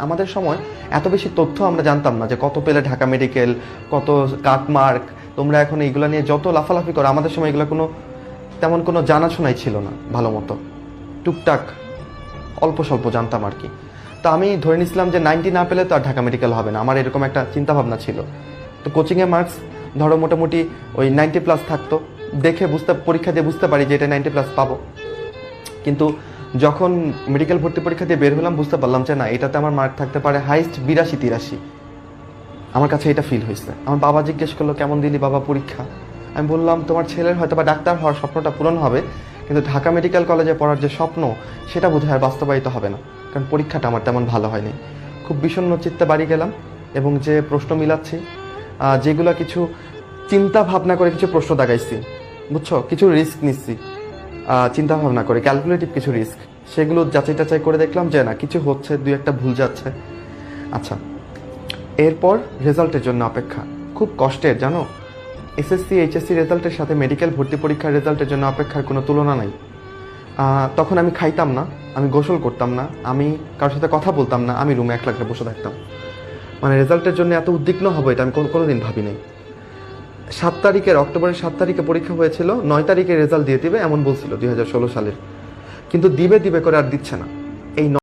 আমাদের সময় এত বেশি তথ্য আমরা জানতাম না যে কত পেলে ঢাকা মেডিকেল, কত কাটমার্ক। তোমরা এখন এইগুলো নিয়ে যত লাফালাফি করো, আমাদের সময় এগুলো তেমন কোনো জানাশোনাই ছিল না ভালো মতো। টুকটাক অল্প স্বল্প জানতাম আর কি। তো আমি ধরে নিয়েছিলাম যে 90 না পেলে তো আর ঢাকা মেডিকেল হবে না, আমার এরকম একটা চিন্তাভাবনা ছিল। তো কোচিংয়ে মার্কস ধরো মোটামুটি ওই 90+ থাকতো, দেখে পরীক্ষা দিয়ে বুঝতে পারি যে এটা 90+ পাবো। কিন্তু যখন মেডিকেল ভর্তি পরীক্ষা দিয়ে বের হলাম বুঝতে পারলাম যে না, এটাতে আমার মার্ক থাকতে পারে হাইস্ট 82-83। আমার কাছে এটা ফিল হয়েছে। আমার বাবা জিজ্ঞেস করলো কেমন দিলি বাবা পরীক্ষা। আমি বললাম তোমার ছেলের হয়তো বা ডাক্তার হওয়ার স্বপ্নটা পূরণ হবে, কিন্তু ঢাকা মেডিকেল কলেজে পড়ার যে স্বপ্ন সেটা বোধহয় আর বাস্তবায়িত হবে না, কারণ পরীক্ষাটা আমার তেমন ভালো হয়নি। খুব বিষণ্ণ চিত্তে বাড়ি গেলাম এবং যে প্রশ্ন মিলাচ্ছি, যেগুলো কিছু চিন্তা ভাবনা করে কিছু প্রশ্ন দাগাইছি, বুঝছো, কিছু রিস্ক নিচ্ছি চিন্তা ভাবনা করে, ক্যালকুলেটিভ কিছু রিস্ক, সেগুলো যাচাই টাচাই করে দেখলাম যে না, কিছু হচ্ছে, 2-1টা ভুল যাচ্ছে। আচ্ছা, এরপর রেজাল্টের জন্য অপেক্ষা, খুব কষ্টের জানো। এসএসসি এইচএসসি রেজাল্টের সাথে মেডিকেল ভর্তি পরীক্ষার রেজাল্টের জন্য অপেক্ষার কোনো তুলনা নাই। তখন আমি খাইতাম না, আমি গোসল করতাম না, আমি কারোর সাথে কথা বলতাম না, আমি রুমে একলা বসে থাকতাম। মানে রেজাল্টের জন্য এত উদ্বিগ্ন হবো এটা আমি কোনোদিন ভাবি নাই। অক্টোবরের 7 তারিখে পরীক্ষা হয়েছিল, 9 তারিখে রেজাল্ট দিয়ে দিবে এমন বলছিল 2016 সালের, কিন্তু দিবে করে আর দিচ্ছে না। এই